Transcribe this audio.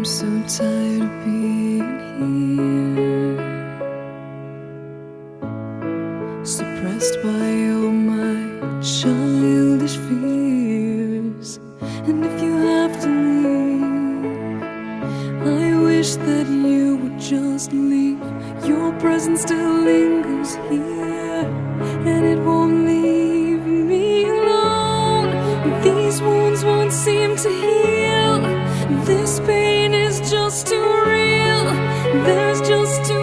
I'm so tired of being here, suppressed by all my childish fears. And if you have to leave, I wish that you would just leave. Your presence still lingers here, and it won't leave me alone. These wounds won't seem to heal. This pain is just too real. There's just too